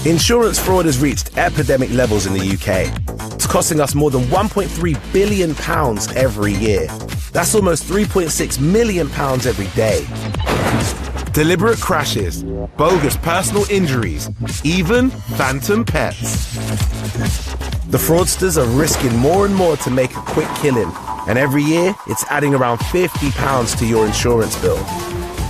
Insurance fraud has reached epidemic levels in the UK. It's costing us more than £1.3 billion every year. That's almost £3.6 million every day. Deliberate crashes, bogus personal injuries, even phantom pets. The fraudsters are risking more and more to make a quick killing, and every year it's adding around £50 to your insurance bill.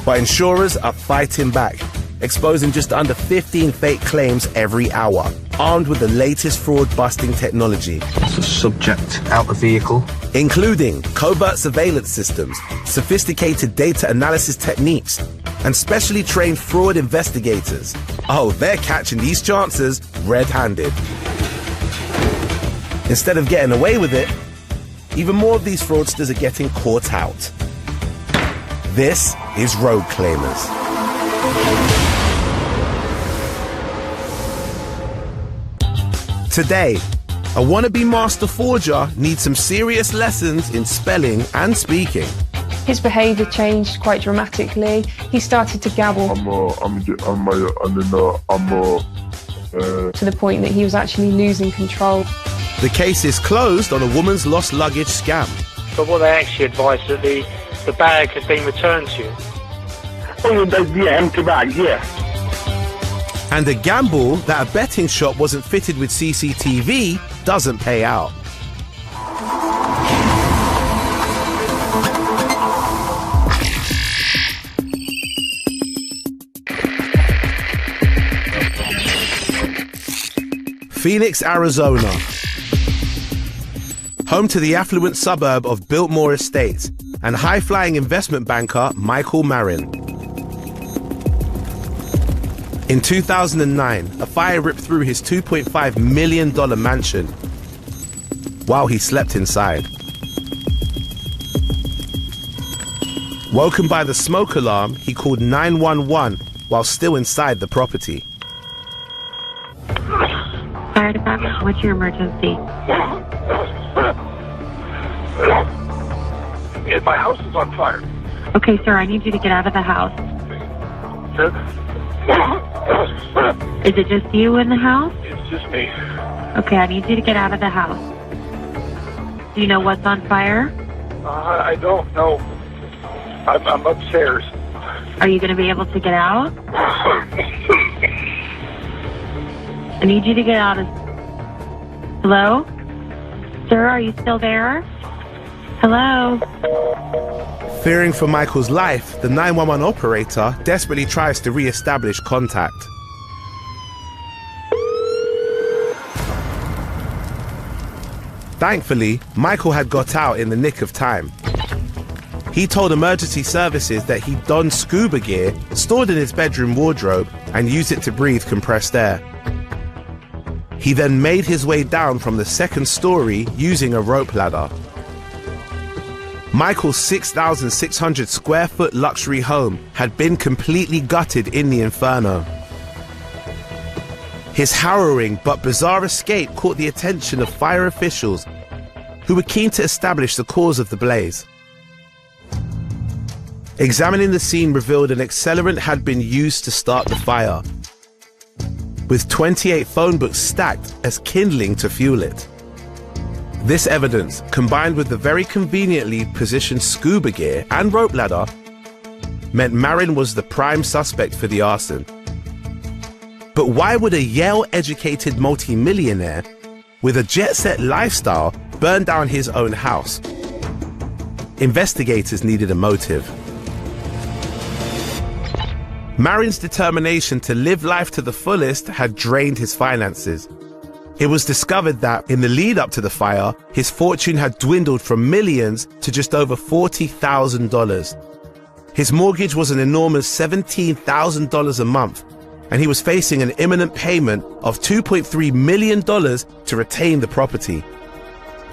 But insurers are fighting back, exposing just under 15 fake claims every hour, armed with the latest fraud-busting technology. It's a subject out of vehicle. Including covert surveillance systems, sophisticated data analysis techniques, and specially trained fraud investigators. Oh, they're catching these chances red-handed. Instead of getting away with it, even more of these fraudsters are getting caught out. This is Road Claimers. Today, a wannabe master forger needs some serious lessons in spelling and speaking. His behaviour changed quite dramatically. He started to gabble to the point that he was actually losing control. The case is closed on a woman's lost luggage scam. But what they actually advised that the bag had been returned to you. Oh, the empty bag, yeah. And a gamble that a betting shop wasn't fitted with CCTV doesn't pay out. Phoenix, Arizona. Home to the affluent suburb of Biltmore Estates and high-flying investment banker Michael Marin. In 2009, a fire ripped through his $2.5 million mansion while he slept inside. Woken by the smoke alarm, he called 911 while still inside the property. Fire department, what's your emergency? Yeah, my house is on fire. Okay, sir, I need you to get out of the house. Is it just you in the house? It's just me. Okay, I need you to get out of the house. Do you know what's on fire? I don't know. I'm upstairs. Are you going to be able to get out? I need you to get out of... Hello? Sir, are you still there? Hello? Fearing for Michael's life, the 911 operator desperately tries to re-establish contact. Thankfully, Michael had got out in the nick of time. He told emergency services that he'd donned scuba gear stored in his bedroom wardrobe and used it to breathe compressed air. He then made his way down from the second story using a rope ladder. Michael's 6,600 square foot luxury home had been completely gutted in the inferno. His harrowing but bizarre escape caught the attention of fire officials who were keen to establish the cause of the blaze. Examining the scene revealed an accelerant had been used to start the fire, with 28 phone books stacked as kindling to fuel it. This evidence, combined with the very conveniently positioned scuba gear and rope ladder, meant Marin was the prime suspect for the arson. But why would a Yale-educated multi-millionaire with a jet-set lifestyle burn down his own house? Investigators needed a motive. Marin's determination to live life to the fullest had drained his finances. It was discovered that in the lead up to the fire, his fortune had dwindled from millions to just over $40,000. His mortgage was an enormous $17,000 a month, and he was facing an imminent payment of $2.3 million to retain the property.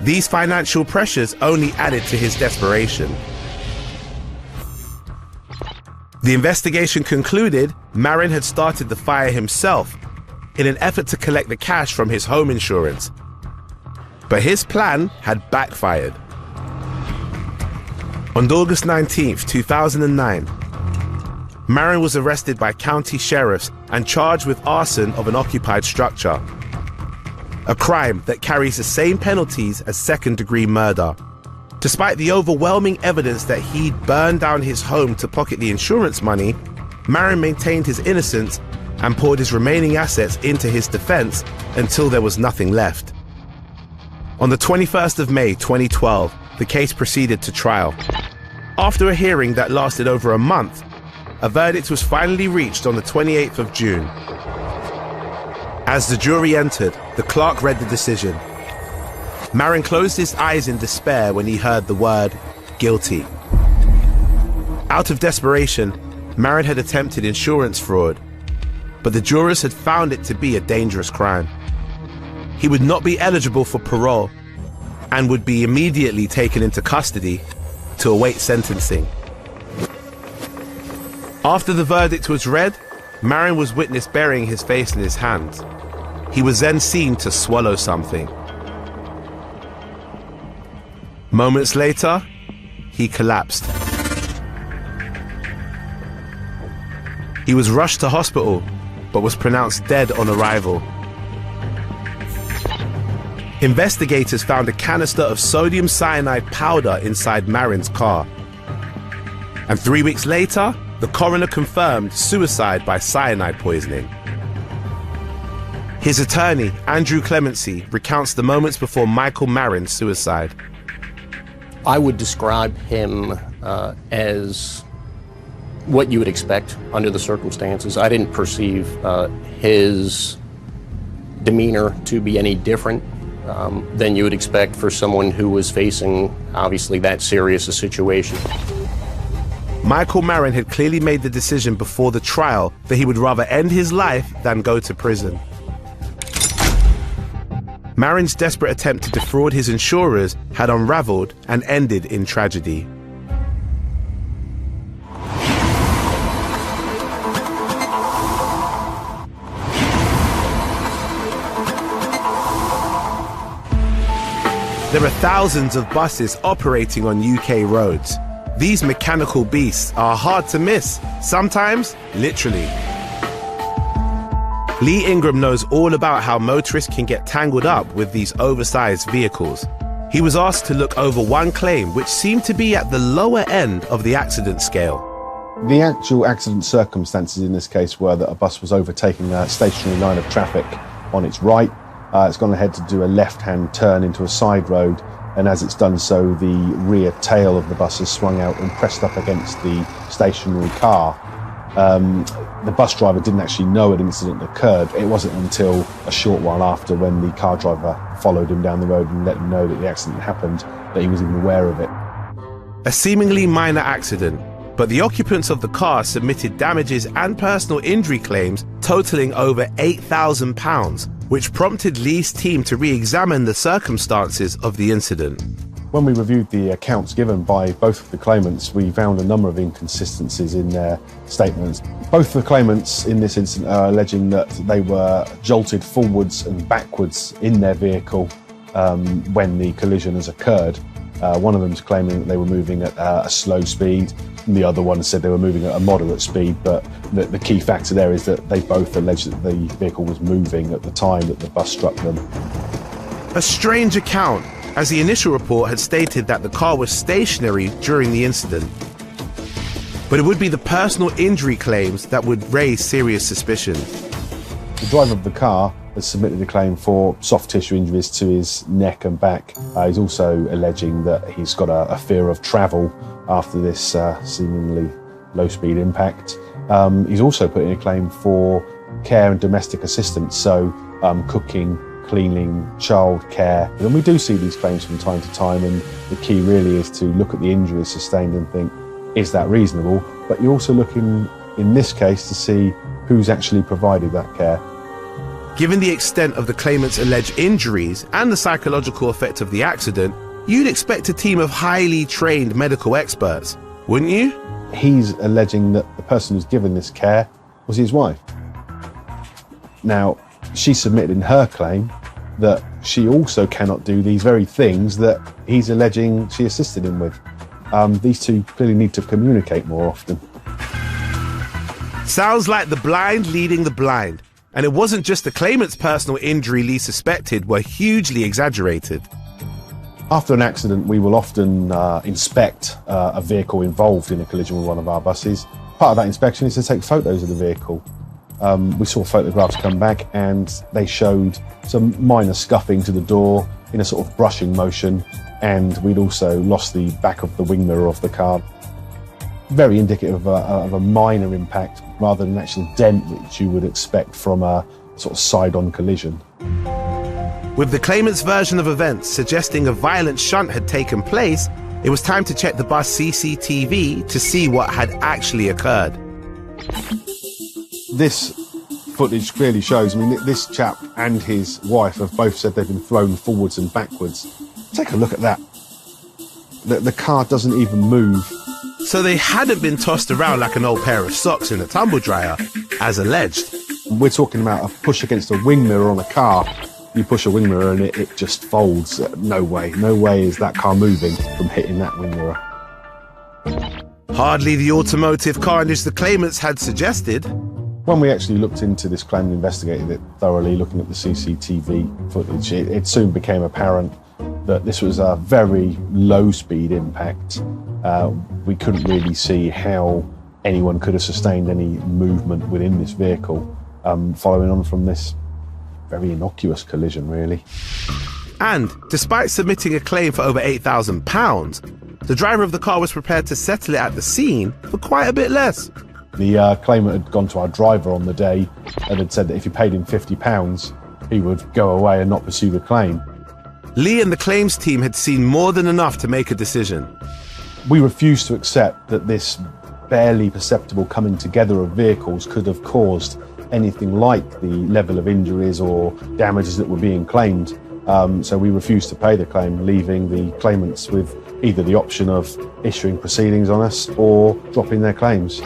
These financial pressures only added to his desperation. The investigation concluded Marin had started the fire himself in an effort to collect the cash from his home insurance. But his plan had backfired. On August 19th, 2009, Marin was arrested by county sheriffs and charged with arson of an occupied structure, a crime that carries the same penalties as second-degree murder. Despite the overwhelming evidence that he'd burned down his home to pocket the insurance money, Marin maintained his innocence and poured his remaining assets into his defense until there was nothing left. On the 21st of May 2012, the case proceeded to trial. After a hearing that lasted over a month, a verdict was finally reached on the 28th of June. As the jury entered, the clerk read the decision. Marin closed his eyes in despair when he heard the word guilty. Out of desperation, Marin had attempted insurance fraud, but the jurors had found it to be a dangerous crime. He would not be eligible for parole and would be immediately taken into custody to await sentencing. After the verdict was read, Marin was witnessed burying his face in his hands. He was then seen to swallow something. Moments later, he collapsed. He was rushed to hospital, but was pronounced dead on arrival. Investigators found a canister of sodium cyanide powder inside Marin's car. And 3 weeks later, the coroner confirmed suicide by cyanide poisoning. His attorney, Andrew Clemency, recounts the moments before Michael Marin's suicide. I would describe him as what you would expect under the circumstances. I didn't perceive his demeanor to be any different than you would expect for someone who was facing, obviously, that serious a situation. Michael Marin had clearly made the decision before the trial that he would rather end his life than go to prison. Marin's desperate attempt to defraud his insurers had unraveled and ended in tragedy. There are thousands of buses operating on UK roads. These mechanical beasts are hard to miss, sometimes literally. Lee Ingram knows all about how motorists can get tangled up with these oversized vehicles. He was asked to look over one claim which seemed to be at the lower end of the accident scale. The actual accident circumstances in this case were that a bus was overtaking a stationary line of traffic on its right. It's gone ahead to do a left-hand turn into a side road, and as it's done so, the rear tail of the bus has swung out and pressed up against the stationary car. The bus driver didn't actually know an incident occurred. It wasn't until a short while after, when the car driver followed him down the road and let him know that the accident happened, that he was even aware of it. A seemingly minor accident, but the occupants of the car submitted damages and personal injury claims totaling over £8,000, which prompted Lee's team to re-examine the circumstances of the incident. When we reviewed the accounts given by both of the claimants, we found a number of inconsistencies in their statements. Both the claimants in this incident are alleging that they were jolted forwards and backwards in their vehicle when the collision has occurred. One of them's claiming that they were moving at a slow speed, and the other one said they were moving at a moderate speed, but the key factor there is that they both allege that the vehicle was moving at the time that the bus struck them. A strange account, as the initial report had stated that the car was stationary during the incident. But it would be the personal injury claims that would raise serious suspicion. The driver of the car has submitted a claim for soft tissue injuries to his neck and back. He's also alleging that he's got a fear of travel after this seemingly low-speed impact. He's also put in a claim for care and domestic assistance, so cooking, cleaning, childcare. And we do see these claims from time to time, and the key really is to look at the injuries sustained and think, is that reasonable? But you're also looking, in this case, to see who's actually provided that care. Given the extent of the claimant's alleged injuries and the psychological effect of the accident, you'd expect a team of highly trained medical experts, wouldn't you? He's alleging that the person who's given this care was his wife. Now, she submitted in her claim that she also cannot do these very things that he's alleging she assisted him with. These two clearly need to communicate more often. Sounds like the blind leading the blind. And it wasn't just the claimant's personal injury Lee suspected were hugely exaggerated. After an accident, we will often inspect a vehicle involved in a collision with one of our buses. Part of that inspection is to take photos of the vehicle. We saw photographs come back and they showed some minor scuffing to the door in a sort of brushing motion, and we'd also lost the back of the wing mirror of the car. Very indicative of a minor impact rather than an actual dent which you would expect from a sort of side-on collision. With the claimant's version of events suggesting a violent shunt had taken place, it was time to check the bus CCTV to see what had actually occurred. This footage clearly shows, I mean, this chap and his wife have both said they've been thrown forwards and backwards. Take a look at that. The car doesn't even move. So they hadn't been tossed around like an old pair of socks in a tumble dryer, as alleged. We're talking about a push against a wing mirror on a car. You push a wing mirror and it just folds. No way is that car moving from hitting that wing mirror. Hardly the automotive carnage the claimants had suggested. When we actually looked into this claim and investigated it thoroughly, looking at the CCTV footage, it soon became apparent that this was a very low-speed impact. We couldn't really see how anyone could have sustained any movement within this vehicle, following on from this very innocuous collision, really. And despite submitting a claim for over £8,000, the driver of the car was prepared to settle it at the scene for quite a bit less. The claimant had gone to our driver on the day and had said that if he paid him £50, he would go away and not pursue the claim. Lee and the claims team had seen more than enough to make a decision. We refused to accept that this barely perceptible coming together of vehicles could have caused anything like the level of injuries or damages that were being claimed. So we refused to pay the claim, leaving the claimants with either the option of issuing proceedings on us or dropping their claims.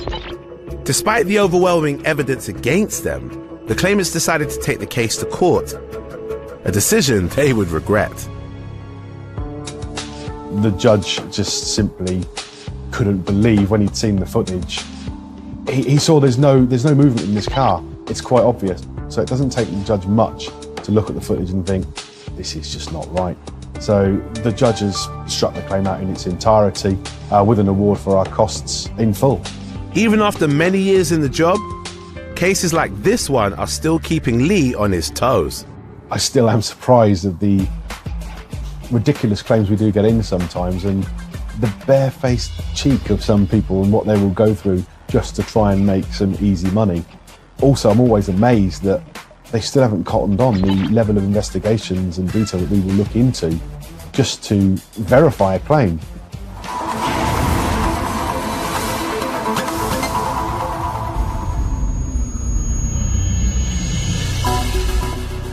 Despite the overwhelming evidence against them, the claimants decided to take the case to court, a decision they would regret. The judge just simply couldn't believe when he'd seen the footage. He saw there's no movement in this car. It's quite obvious. So it doesn't take the judge much to look at the footage and think, this is just not right. So the judge has struck the claim out in its entirety with an award for our costs in full. Even after many years in the job, cases like this one are still keeping Lee on his toes. I still am surprised at the ridiculous claims we do get in sometimes, and the barefaced cheek of some people and what they will go through just to try and make some easy money. Also, I'm always amazed that they still haven't cottoned on the level of investigations and detail that we will look into just to verify a claim.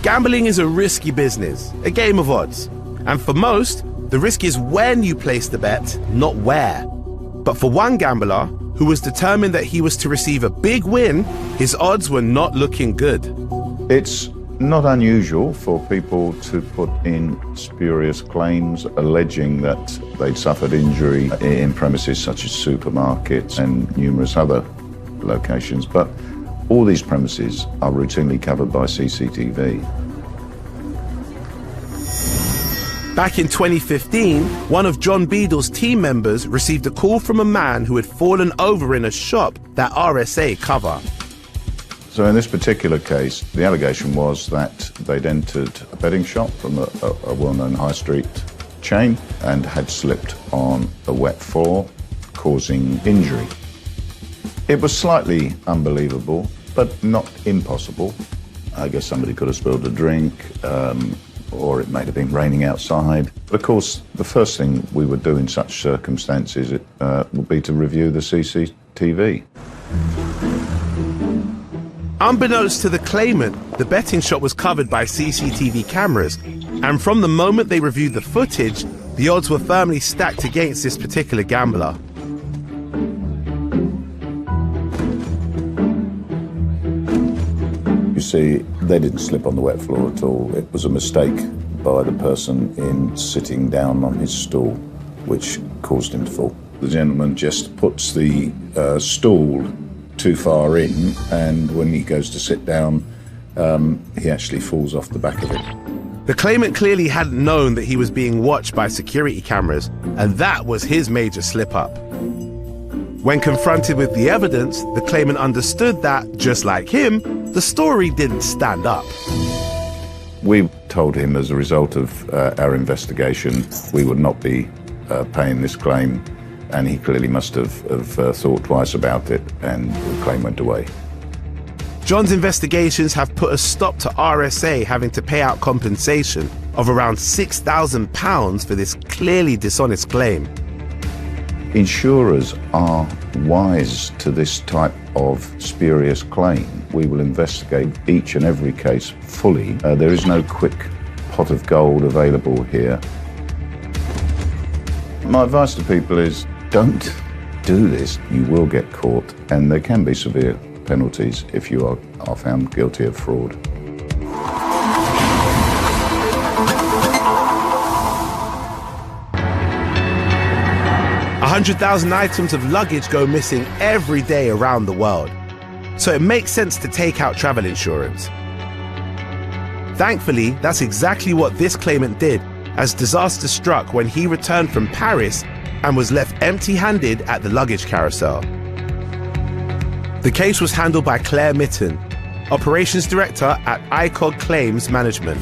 Gambling is a risky business, a game of odds. And for most, the risk is when you place the bet, not where. But for one gambler, who was determined that he was to receive a big win, his odds were not looking good. It's not unusual for people to put in spurious claims alleging that they'd suffered injury in premises such as supermarkets and numerous other locations, but all these premises are routinely covered by CCTV. Back in 2015, one of John Beadle's team members received a call from a man who had fallen over in a shop that RSA cover. So in this particular case, the allegation was that they'd entered a betting shop from a well-known high street chain and had slipped on a wet floor, causing injury. It was slightly unbelievable, but not impossible. I guess somebody could have spilled a drink, or it may have been raining outside. But of course, the first thing we would do in such circumstances would be to review the CCTV. Unbeknownst to the claimant, the betting shop was covered by CCTV cameras, and from the moment they reviewed the footage, the odds were firmly stacked against this particular gambler. You see, they didn't slip on the wet floor at all. It was a mistake by the person in sitting down on his stool, which caused him to fall. The gentleman just puts the stool too far in, and when he goes to sit down, he actually falls off the back of it. The claimant clearly hadn't known that he was being watched by security cameras, and that was his major slip-up. When confronted with the evidence, the claimant understood that, just like him, the story didn't stand up. We told him as a result of our investigation we would not be paying this claim, and he clearly must have thought twice about it, and the claim went away. John's investigations have put a stop to RSA having to pay out compensation of around £6,000 for this clearly dishonest claim. Insurers are wise to this type of spurious claim. We will investigate each and every case fully. There is no quick pot of gold available here. My advice to people is don't do this. You will get caught, and there can be severe penalties if you are found guilty of fraud. 100,000 items of luggage go missing every day around the world, so it makes sense to take out travel insurance. Thankfully, that's exactly what this claimant did, as disaster struck when he returned from Paris and was left empty-handed at the luggage carousel. The case was handled by Claire Mitten, Operations Director at ICOG Claims Management.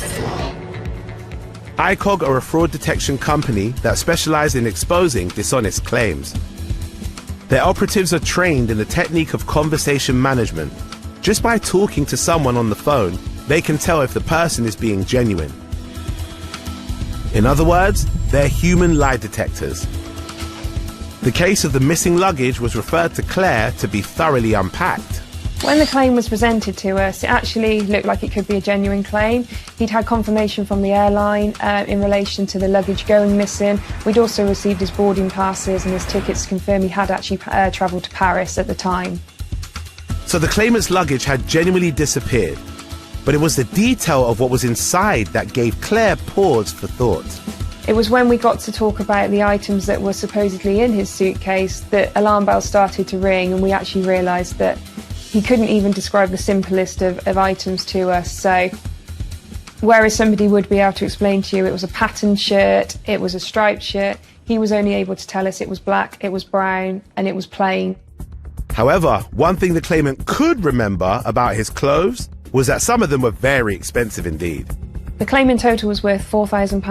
ICOG are a fraud detection company that specialise in exposing dishonest claims. Their operatives are trained in the technique of conversation management. Just by talking to someone on the phone, they can tell if the person is being genuine. In other words, they're human lie detectors. The case of the missing luggage was referred to Claire to be thoroughly unpacked. When the claim was presented to us, it actually looked like it could be a genuine claim. He'd had confirmation from the airline in relation to the luggage going missing. We'd also received his boarding passes and his tickets to confirm he had actually travelled to Paris at the time. So the claimant's luggage had genuinely disappeared, but it was the detail of what was inside that gave Claire pause for thought. It was when we got to talk about the items that were supposedly in his suitcase that alarm bells started to ring, and we actually realised that he couldn't even describe the simplest of items to us. So whereas somebody would be able to explain to you it was a patterned shirt, it was a striped shirt, he was only able to tell us it was black, it was brown, and it was plain. However, one thing the claimant could remember about his clothes was that some of them were very expensive indeed. The claim in total was worth £4,000.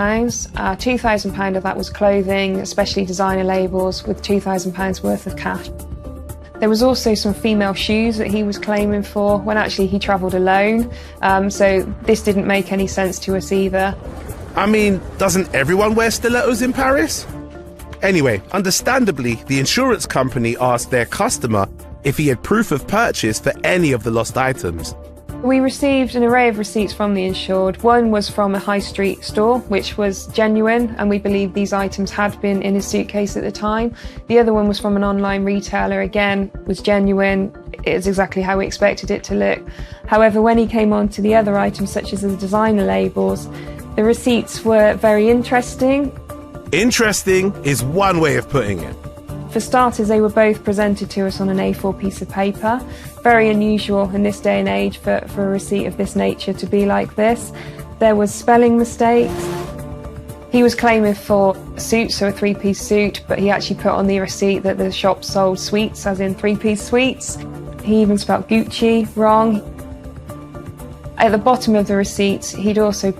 £2,000 of that was clothing, especially designer labels, with £2,000 worth of cash. There was also some female shoes that he was claiming for when actually he travelled alone, so this didn't make any sense to us either. I mean, doesn't everyone wear stilettos in Paris? Anyway, understandably, the insurance company asked their customer if he had proof of purchase for any of the lost items. We received an array of receipts from the insured. One was from a high street store, which was genuine, and we believe these items had been in his suitcase at the time. The other one was from an online retailer, again, was genuine. It was exactly how we expected it to look. However, when he came on to the other items, such as the designer labels, the receipts were very interesting. Interesting is one way of putting it. For starters, they were both presented to us on an A4 piece of paper. Very unusual in this day and age for a receipt of this nature to be like this. There was spelling mistakes. He was claiming for a suit, so a three-piece suit, but he actually put on the receipt that the shop sold sweets, as in three-piece sweets. He even spelt Gucci wrong. At the bottom of the receipts, he'd also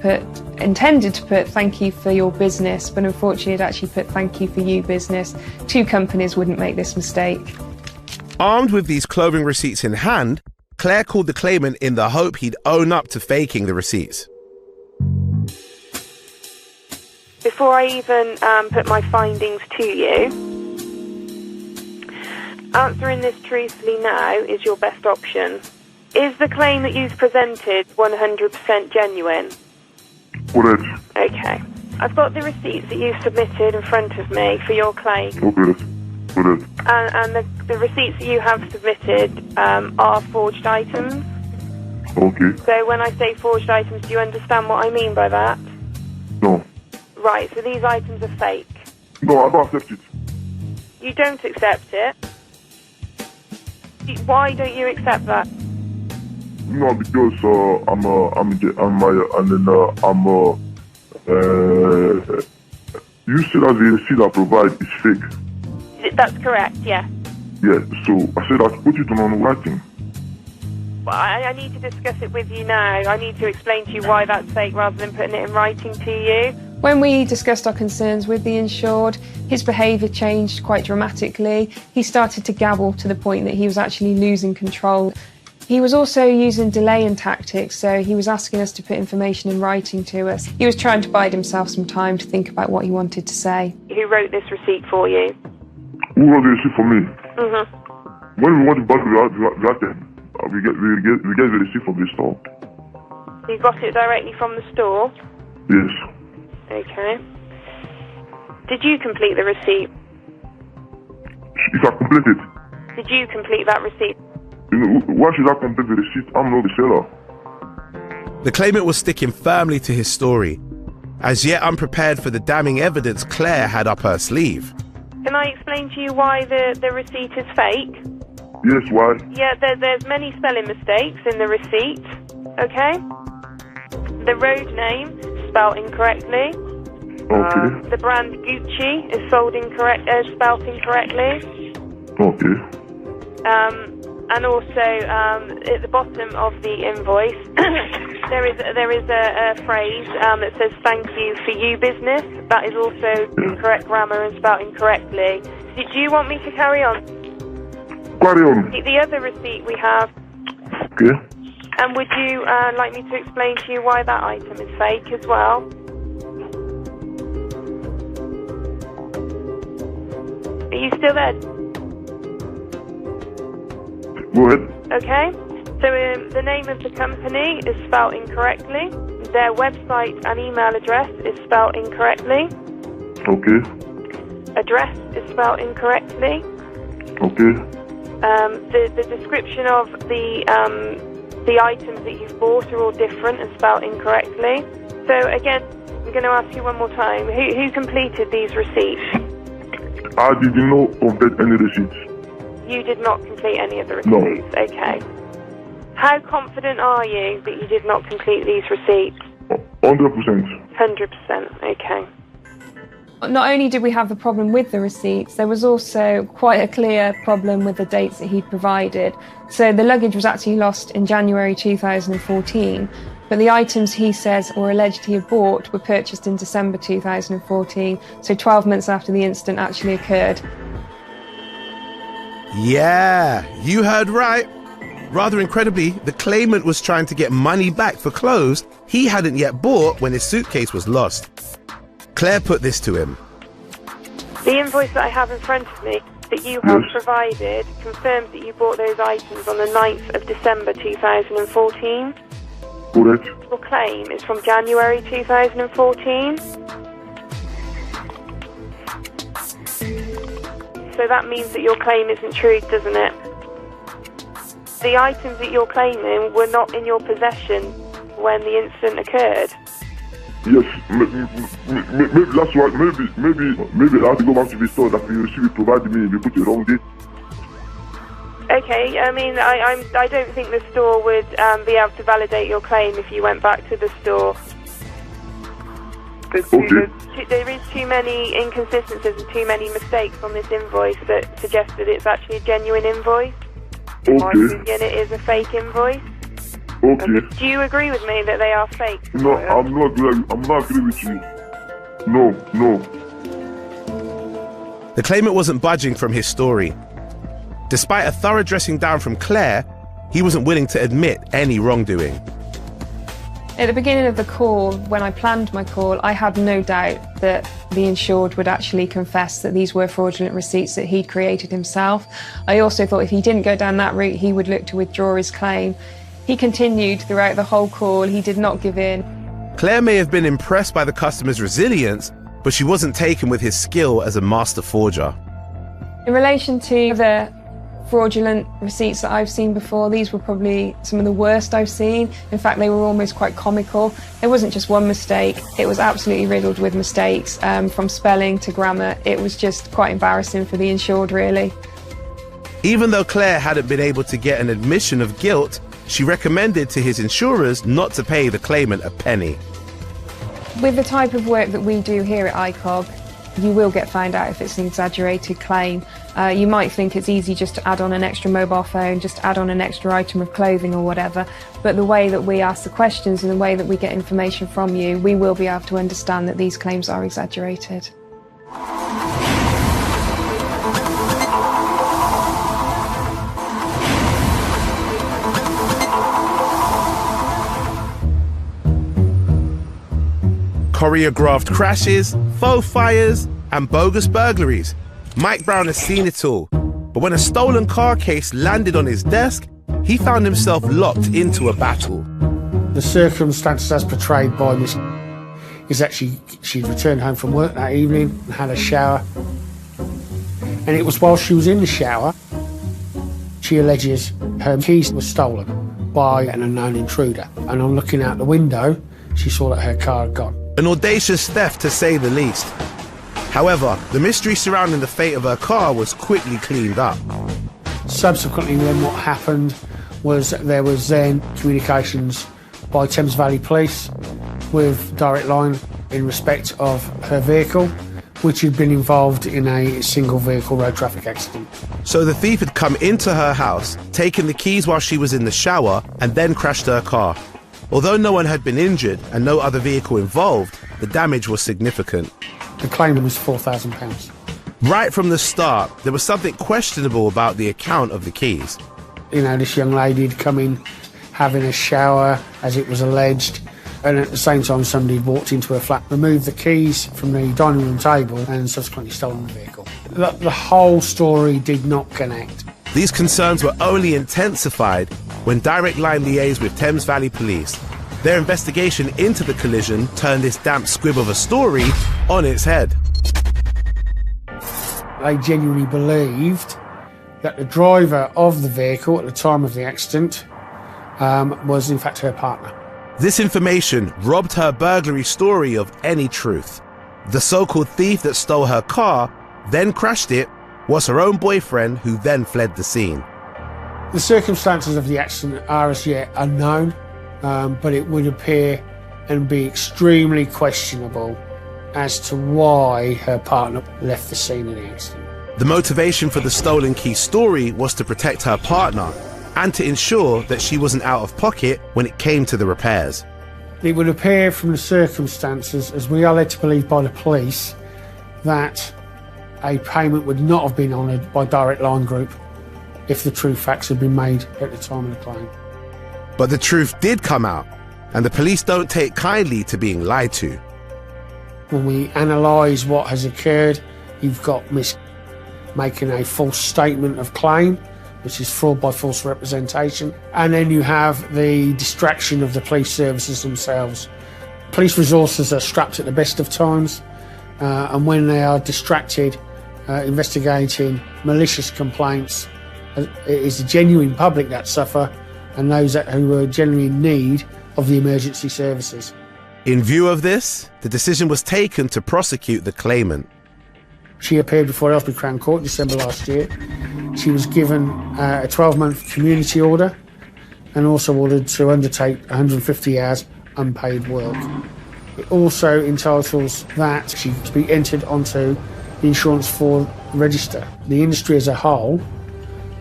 intended to put thank you for your business, but unfortunately he'd actually put thank you for you business. Two companies wouldn't make this mistake. Armed with these clothing receipts in hand, Claire called the claimant in the hope he'd own up to faking the receipts. Before I even put my findings to you, answering this truthfully now is your best option. Is the claim that you've presented 100% genuine? Correct. Okay. I've got the receipts that you've submitted in front of me for your claim. Okay. Correct. And the receipts that you have submitted are forged items. Okay. So when I say forged items, do you understand what I mean by that? No. Right, so these items are fake. No, I don't accept it. You don't accept it? Why don't you accept that? No, because you said that the receipt I provide is fake. That's correct, yeah. Yeah, so I said I'd put it on writing. Well, I need to discuss it with you now. I need to explain to you why that's fake rather than putting it in writing to you. When we discussed our concerns with the insured, his behaviour changed quite dramatically. He started to gabble to the point that he was actually losing control. He was also using delaying tactics, so he was asking us to put information in writing to us. He was trying to bide himself some time to think about what he wanted to say. Who wrote this receipt for you? Who wrote the receipt for me? Mm-hmm. When we want to buy the we get the receipt from the store. You got it directly from the store? Yes. Okay. Did you complete the receipt? If I complete it. Did you complete that receipt? Why should I complete the receipt? I'm not the seller. The claimant was sticking firmly to his story, as yet unprepared for the damning evidence Claire had up her sleeve. Can I explain to you why the receipt is fake? Yes, why? Yeah, there's many spelling mistakes in the receipt, okay? The road name is spelled incorrectly. Okay. The brand Gucci is spelled incorrectly. Okay. And also, at the bottom of the invoice, there is a phrase that says "Thank you for you business." That is also incorrect grammar and spelled incorrectly. Do you want me to carry on? Carry on. The other receipt we have. Okay. And would you like me to explain to you why that item is fake as well? Are you still there? Go ahead. Okay. So the name of the company is spelled incorrectly. Their website and email address is spelled incorrectly. Okay. Address is spelled incorrectly. Okay. The description of the items that you've bought are all different and spelled incorrectly. So again, I'm going to ask you one more time. Who completed these receipts? I did not complete any receipts. You did not complete any of the receipts? No. Okay. How confident are you that you did not complete these receipts? 100%. 100%, okay. Not only did we have the problem with the receipts, there was also quite a clear problem with the dates that he'd provided. So the luggage was actually lost in January 2014, but the items he says or alleged he had bought were purchased in December 2014, so 12 months after the incident actually occurred. Yeah, you heard right. Rather incredibly, the claimant was trying to get money back for clothes he hadn't yet bought when his suitcase was lost. Claire put this to him. The invoice that I have in front of me that you have provided confirms that you bought those items on the 9th of December 2014. Correct. Your claim is from January 2014. So that means that your claim isn't true, doesn't it? The items that you're claiming were not in your possession when the incident occurred. Yes, maybe that's right. Maybe I have to go back to the store that you receive it provided me if you put the wrong date. Okay, I mean, I don't think the store would be able to validate your claim if you went back to the store. There is too many inconsistencies and too many mistakes on this invoice that suggest that it's actually a genuine invoice. Okay. And it is a fake invoice. Okay. Do you agree with me that they are fake? No, I'm not agree with you. No. The claimant wasn't budging from his story. Despite a thorough dressing down from Claire, he wasn't willing to admit any wrongdoing. At the beginning of the call, when I planned my call, I had no doubt that the insured would actually confess that these were fraudulent receipts that he'd created himself. I also thought if he didn't go down that route, he would look to withdraw his claim. He continued throughout the whole call. He did not give in. Claire may have been impressed by the customer's resilience, but she wasn't taken with his skill as a master forger. In relation to the fraudulent receipts that I've seen before, these were probably some of the worst I've seen. In fact, they were almost quite comical. There wasn't just one mistake. It was absolutely riddled with mistakes, from spelling to grammar. It was just quite embarrassing for the insured, really. Even though Claire hadn't been able to get an admission of guilt, she recommended to his insurers not to pay the claimant a penny. With the type of work that we do here at ICOG, you will get found out if it's an exaggerated claim. You might think it's easy just to add on an extra mobile phone, just to add on an extra item of clothing or whatever, but the way that we ask the questions and the way that we get information from you, we will be able to understand that these claims are exaggerated. Choreographed crashes, faux fires, and bogus burglaries. Mike Brown has seen it all. But when a stolen car case landed on his desk, he found himself locked into a battle. The circumstances as portrayed by Miss is that she'd returned home from work that evening and had a shower. And it was while she was in the shower, she alleges her keys were stolen by an unknown intruder. And on looking out the window, she saw that her car had gone. An audacious theft, to say the least. However, the mystery surrounding the fate of her car was quickly cleaned up. Subsequently, then what happened was that there was then communications by Thames Valley Police with Direct Line in respect of her vehicle, which had been involved in a single vehicle road traffic accident. So the thief had come into her house, taken the keys while she was in the shower, and then crashed her car. Although no one had been injured and no other vehicle involved, the damage was significant. The claim was £4,000. Right from the start, there was something questionable about the account of the keys. You know, this young lady had come in having a shower, as it was alleged, and at the same time somebody had walked into her flat, removed the keys from the dining room table and subsequently stolen the vehicle. The whole story did not connect. These concerns were only intensified when Direct Line liaised with Thames Valley Police. Their investigation into the collision turned this damp squib of a story on its head. They genuinely believed that the driver of the vehicle at the time of the accident was in fact her partner. This information robbed her burglary story of any truth. The so-called thief that stole her car, then crashed it, was her own boyfriend, who then fled the scene. The circumstances of the accident are as yet unknown, but it would appear and be extremely questionable as to why her partner left the scene of the accident. The motivation for the stolen key story was to protect her partner and to ensure that she wasn't out of pocket when it came to the repairs. It would appear from the circumstances, as we are led to believe by the police, that a payment would not have been honoured by Direct Line Group if the true facts had been made at the time of the claim. But the truth did come out, and the police don't take kindly to being lied to. When we analyse what has occurred, you've got Miss making a false statement of claim, which is fraud by false representation, and then you have the distraction of the police services themselves. Police resources are strapped at the best of times, and when they are distracted investigating malicious complaints, it is the genuine public that suffer and those who are genuinely in need of the emergency services. In view of this, the decision was taken to prosecute the claimant. She appeared before Aylesbury Crown Court December last year. She was given a 12-month community order and also ordered to undertake 150 hours unpaid work. It also entitles that she to be entered onto the insurance fraud register. The industry as a whole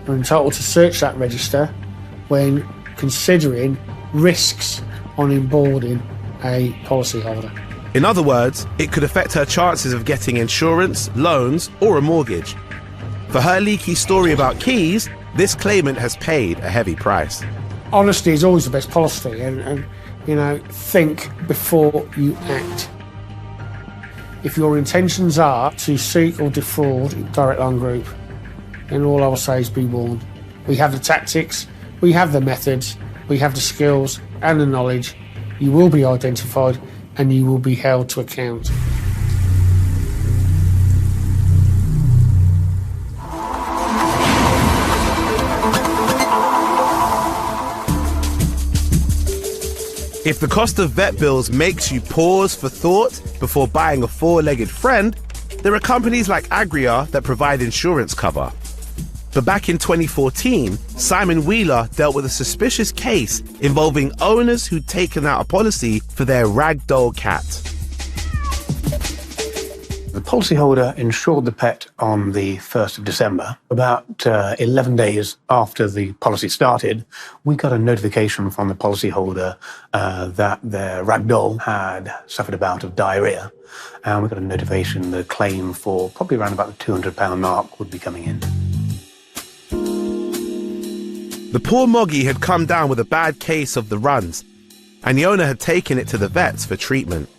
are entitled to search that register when considering risks on onboarding a policyholder. In other words, it could affect her chances of getting insurance, loans, or a mortgage. For her leaky story about keys, this claimant has paid a heavy price. Honesty is always the best policy, and you know, think before you act. If your intentions are to seek or defraud Direct Line Group, then all I will say is be warned. We have the tactics, we have the methods, we have the skills and the knowledge. You will be identified and you will be held to account. If the cost of vet bills makes you pause for thought before buying a four-legged friend, there are companies like Agria that provide insurance cover. But back in 2014, Simon Wheeler dealt with a suspicious case involving owners who'd taken out a policy for their ragdoll cat. The policyholder insured the pet on the 1st of December. About 11 days after the policy started, we got a notification from the policyholder that their ragdoll had suffered a bout of diarrhea. And we got a notification the claim for probably around about the £200 mark would be coming in. The poor Moggy had come down with a bad case of the runs, and the owner had taken it to the vets for treatment.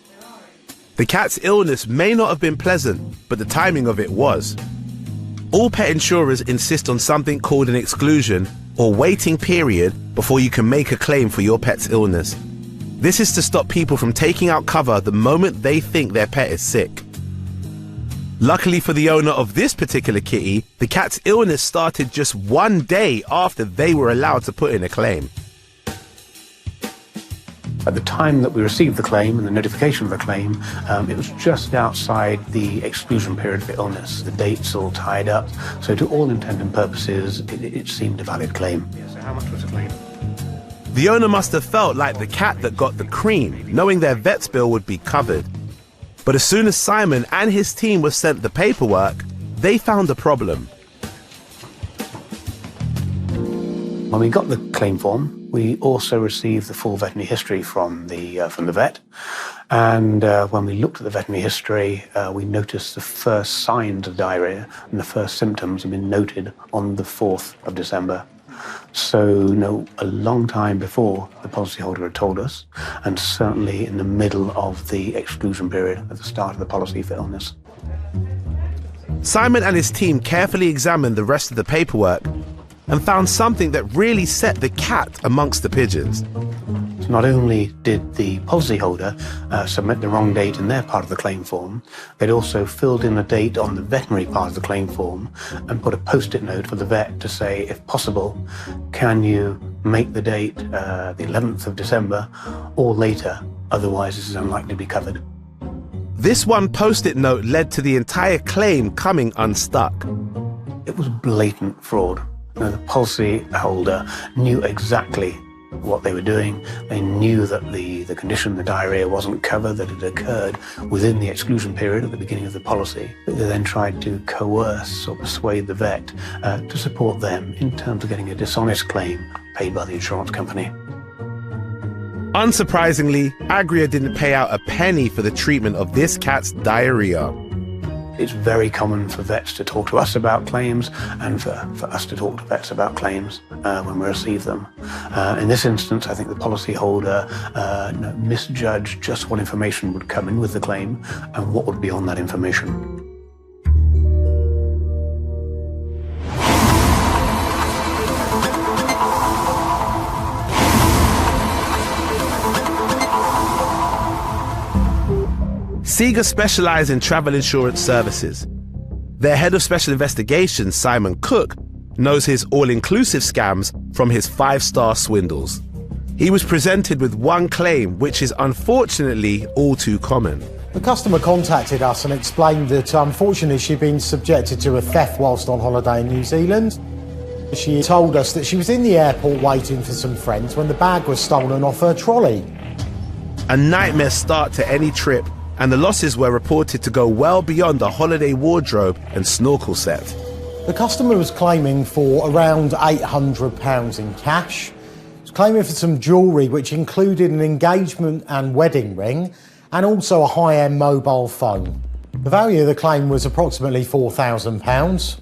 The cat's illness may not have been pleasant, but the timing of it was. All pet insurers insist on something called an exclusion or waiting period before you can make a claim for your pet's illness. This is to stop people from taking out cover the moment they think their pet is sick. Luckily for the owner of this particular kitty, the cat's illness started just 1 day after they were allowed to put in a claim. At the time that we received the claim and the notification of the claim, it was just outside the exclusion period for illness. The date's all tied up, so to all intent and purposes, it seemed a valid claim. Yeah, so how much was the claim? The owner must have felt like the cat that got the cream, knowing their vet's bill would be covered. But as soon as Simon and his team were sent the paperwork, they found a problem. When we got the claim form, we also received the full veterinary history from the vet. And when we looked at the veterinary history, we noticed the first signs of diarrhea and the first symptoms had been noted on the 4th of December. So, a long time before the policyholder had told us, and certainly in the middle of the exclusion period at the start of the policy for illness. Simon and his team carefully examined the rest of the paperwork and found something that really set the cat amongst the pigeons. So not only did the policyholder submit the wrong date in their part of the claim form, they'd also filled in a date on the veterinary part of the claim form and put a post-it note for the vet to say, if possible, can you make the date the 11th of December or later, otherwise this is unlikely to be covered. This one post-it note led to the entire claim coming unstuck. It was blatant fraud. The policyholder knew exactly what they were doing. They knew that the condition, the diarrhea, wasn't covered, that it occurred within the exclusion period at the beginning of the policy. They then tried to coerce or persuade the vet to support them in terms of getting a dishonest claim paid by the insurance company. Unsurprisingly, Agria didn't pay out a penny for the treatment of this cat's diarrhea. It's very common for vets to talk to us about claims and for us to talk to vets about claims when we receive them. In this instance, I think the policyholder misjudged just what information would come in with the claim and what would be on that information. Seeger specialise in travel insurance services. Their head of special investigations, Simon Cook, knows his all-inclusive scams from his 5-star swindles. He was presented with one claim, which is unfortunately all too common. The customer contacted us and explained that unfortunately she'd been subjected to a theft whilst on holiday in New Zealand. She told us that she was in the airport waiting for some friends when the bag was stolen off her trolley. A nightmare start to any trip, and the losses were reported to go well beyond a holiday wardrobe and snorkel set. The customer was claiming for around £800 in cash. He was claiming for some jewellery which included an engagement and wedding ring and also a high-end mobile phone. The value of the claim was approximately £4,000.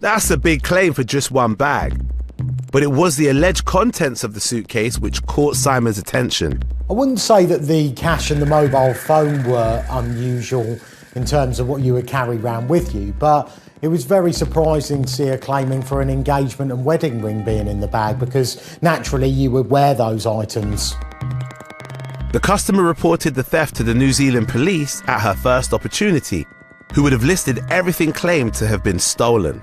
That's a big claim for just one bag. But it was the alleged contents of the suitcase which caught Simon's attention. I wouldn't say that the cash and the mobile phone were unusual in terms of what you would carry around with you, but it was very surprising to see her claiming for an engagement and wedding ring being in the bag because naturally you would wear those items. The customer reported the theft to the New Zealand police at her first opportunity, who would have listed everything claimed to have been stolen.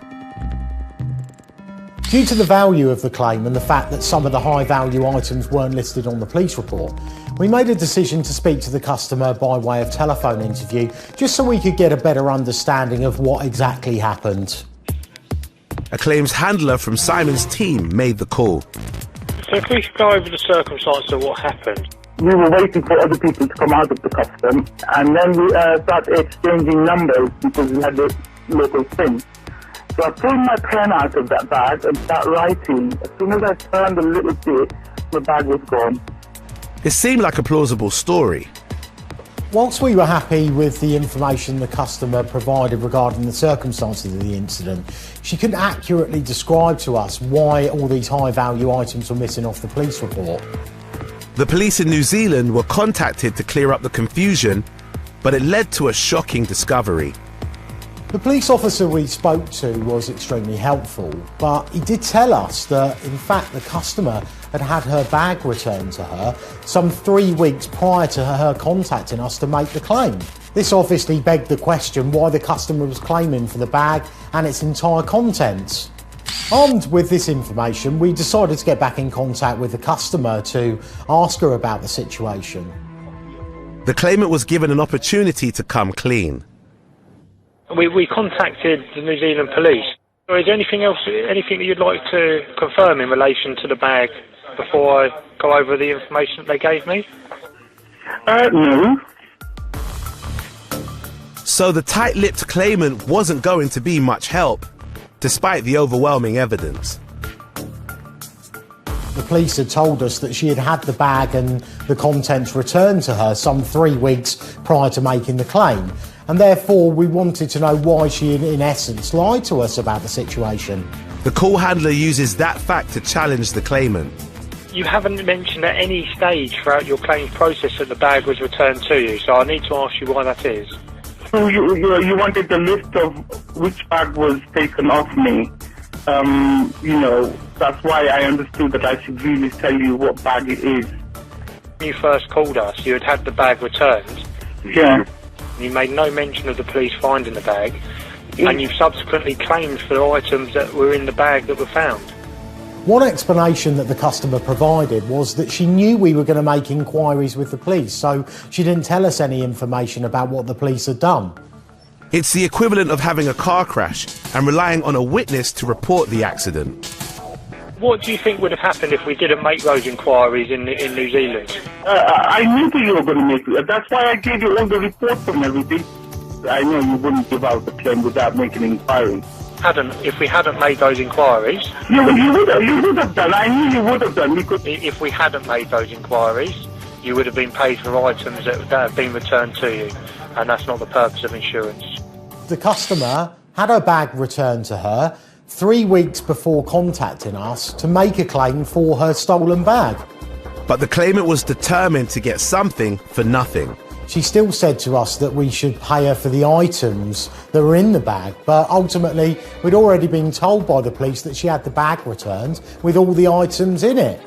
Due to the value of the claim and the fact that some of the high-value items weren't listed on the police report, we made a decision to speak to the customer by way of telephone interview, just so we could get a better understanding of what exactly happened. A claims handler from Simon's team made the call. So if we could go over the circumstances of what happened. We were waiting for other people to come out of the custom, and then we started exchanging numbers because we had the local SIM. So I pulled my pen out of that bag and started writing. As soon as I turned a little bit, the bag was gone. It seemed like a plausible story. Whilst we were happy with the information the customer provided regarding the circumstances of the incident, she couldn't accurately describe to us why all these high-value items were missing off the police report. The police in New Zealand were contacted to clear up the confusion, but it led to a shocking discovery. The police officer we spoke to was extremely helpful, but he did tell us that, in fact, the customer had had her bag returned to her some 3 weeks prior to her contacting us to make the claim. This obviously begged the question why the customer was claiming for the bag and its entire contents. Armed with this information, we decided to get back in contact with the customer to ask her about the situation. The claimant was given an opportunity to come clean. We contacted the New Zealand police. Is there anything else, anything that you'd like to confirm in relation to the bag before I go over the information that they gave me? No. So the tight-lipped claimant wasn't going to be much help, despite the overwhelming evidence. The police had told us that she had had the bag and the contents returned to her some 3 weeks prior to making the claim, and therefore we wanted to know why she in essence lied to us about the situation. The call handler uses that fact to challenge the claimant. You haven't mentioned at any stage throughout your claims process that the bag was returned to you, so I need to ask you why that is. So you wanted the list of which bag was taken off me. That's why I understood that I should really tell you what bag it is. When you first called us, you had the bag returned. Yeah. You made no mention of the police finding the bag, and you subsequently claimed for the items that were in the bag that were found. One explanation that the customer provided was that she knew we were going to make inquiries with the police, so she didn't tell us any information about what the police had done. It's the equivalent of having a car crash and relying on a witness to report the accident. What do you think would have happened if we didn't make those inquiries in New Zealand? I knew that you were going to make it. That's why I gave you all the reports and everything. I know you wouldn't give out the claim without making inquiries. If we hadn't made those inquiries... You would have done. I knew you would have done. Because if we hadn't made those inquiries, you would have been paid for items that have been returned to you, and that's not the purpose of insurance. The customer had her bag returned to her 3 weeks before contacting us to make a claim for her stolen bag. But the claimant was determined to get something for nothing. She still said to us that we should pay her for the items that were in the bag, but ultimately we'd already been told by the police that she had the bag returned with all the items in it.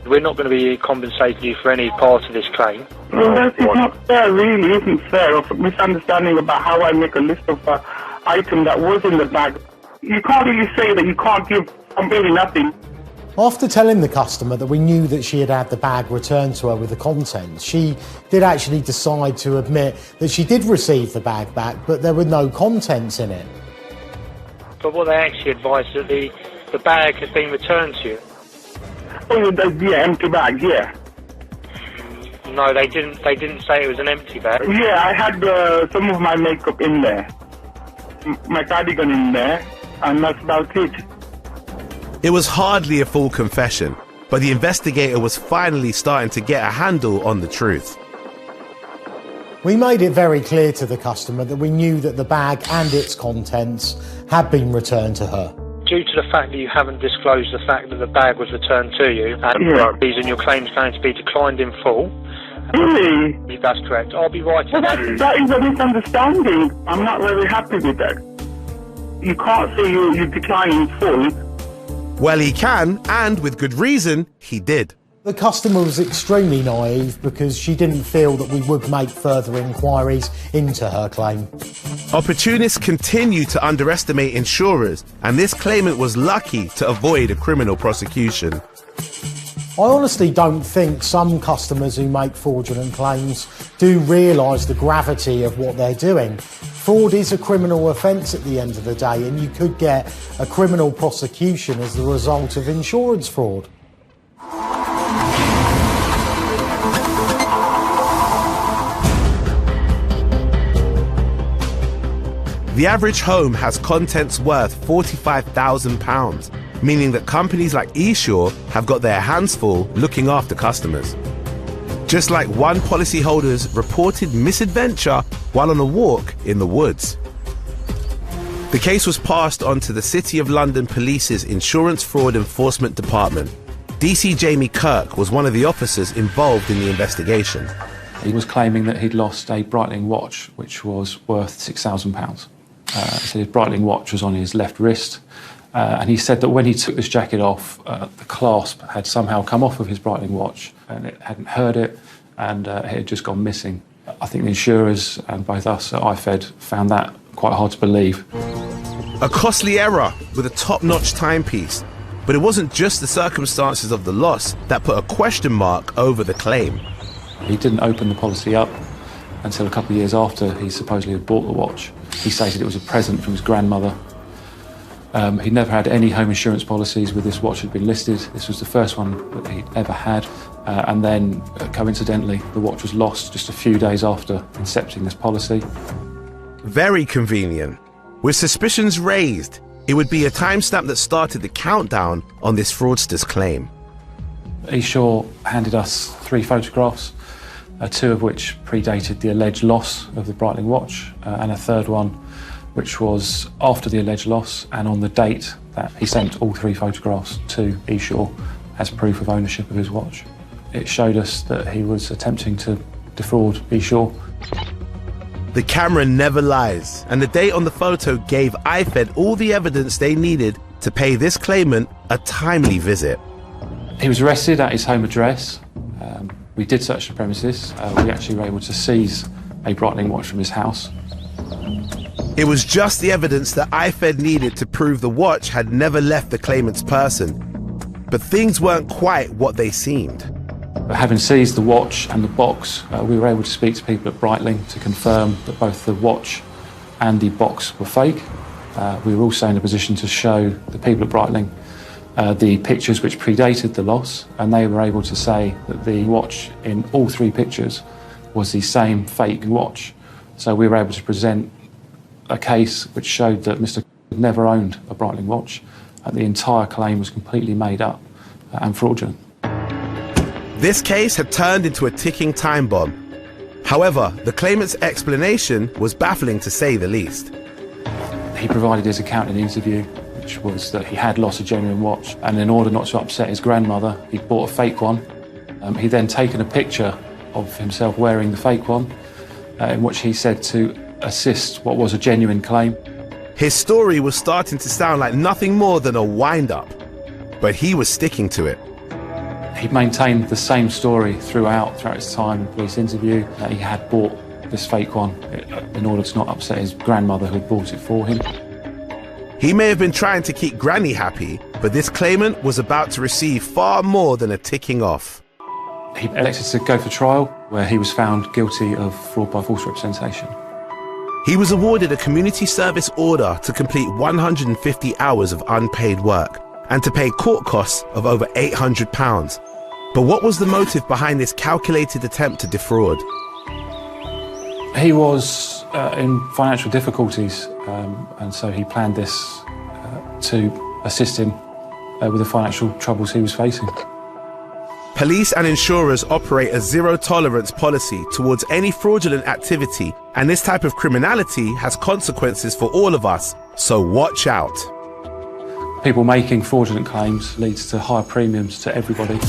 We're not going to be compensating you for any part of this claim. Well, that's not fair, really, isn't fair. Of misunderstanding about how I make a list of items that was in the bag. You can't really say that you can't give completely nothing. After telling the customer that we knew that she had had the bag returned to her with the contents, she did actually decide to admit that she did receive the bag back, but there were no contents in it. But what they actually advised that the bag had been returned to you. Oh, yeah, empty bag, yeah. No, they didn't. They didn't say it was an empty bag. Yeah, I had some of my makeup in there, my cardigan in there, and that's about it. It was hardly a full confession, but the investigator was finally starting to get a handle on the truth. We made it very clear to the customer that we knew that the bag and its contents had been returned to her. Due to the fact that you haven't disclosed the fact that the bag was returned to you, and the reason your claim is going to be declined in full. Really? That's correct. I'll be writing. Well, that is a misunderstanding. I'm not very happy with that. You can't say you decline in full. Well, he can, and with good reason, he did. The customer was extremely naive because she didn't feel that we would make further inquiries into her claim. Opportunists continue to underestimate insurers, and this claimant was lucky to avoid a criminal prosecution. I honestly don't think some customers who make fraudulent claims do realise the gravity of what they're doing. Fraud is a criminal offence at the end of the day, and you could get a criminal prosecution as the result of insurance fraud. The average home has contents worth £45,000, meaning that companies like eSure have got their hands full looking after customers. Just like one policyholder's reported misadventure while on a walk in the woods. The case was passed on to the City of London Police's Insurance Fraud Enforcement Department. DC Jamie Kirk was one of the officers involved in the investigation. He was claiming that he'd lost a Breitling watch, which was worth £6,000. So his Breitling watch was on his left wrist, and he said that when he took this jacket off, the clasp had somehow come off of his Breitling watch, and it hadn't heard it, and it had just gone missing. I think the insurers and both us at IFED found that quite hard to believe. A costly error with a top-notch timepiece, but it wasn't just the circumstances of the loss that put a question mark over the claim. He didn't open the policy up until a couple of years after he supposedly had bought the watch. He stated it was a present from his grandmother. He'd never had any home insurance policies where this watch had been listed. This was the first one that he'd ever had. And then, coincidentally, the watch was lost just a few days after incepting this policy. Very convenient. With suspicions raised, it would be a timestamp that started the countdown on this fraudster's claim. eSure handed us 3 photographs, 2 of which predated the alleged loss of the Breitling watch, and a third one which was after the alleged loss and on the date that he sent all 3 photographs to eSure as proof of ownership of his watch. It showed us that he was attempting to defraud eSure. The camera never lies, and the date on the photo gave IFED all the evidence they needed to pay this claimant a timely visit. He was arrested at his home address. We did search the premises. We actually were able to seize a Breitling watch from his house. It was just the evidence that IFED needed to prove the watch had never left the claimant's person. But things weren't quite what they seemed. Having seized the watch and the box, we were able to speak to people at Breitling to confirm that both the watch and the box were fake. We were also in a position to show the people at Breitling the pictures which predated the loss, and they were able to say that the watch in all 3 pictures was the same fake watch. So we were able to present a case which showed that Mr. had never owned a Breitling watch, and the entire claim was completely made up and fraudulent. This case had turned into a ticking time bomb. However, the claimant's explanation was baffling to say the least. He provided his account in the interview, which was that he had lost a genuine watch, and in order not to upset his grandmother, he bought a fake one. He'd then taken a picture of himself wearing the fake one, in which he said to assist what was a genuine claim. His story was starting to sound like nothing more than a wind-up, but he was sticking to it. He maintained the same story throughout his time in the police interview, that he had bought this fake one in order to not upset his grandmother who had bought it for him. He may have been trying to keep Granny happy, but this claimant was about to receive far more than a ticking off. He elected to go for trial, where he was found guilty of fraud by false representation. He was awarded a community service order to complete 150 hours of unpaid work and to pay court costs of over £800. But what was the motive behind this calculated attempt to defraud? He was in financial difficulties, and so he planned this to assist him with the financial troubles he was facing. Police and insurers operate a zero-tolerance policy towards any fraudulent activity, and this type of criminality has consequences for all of us, so watch out. People making fraudulent claims leads to higher premiums to everybody.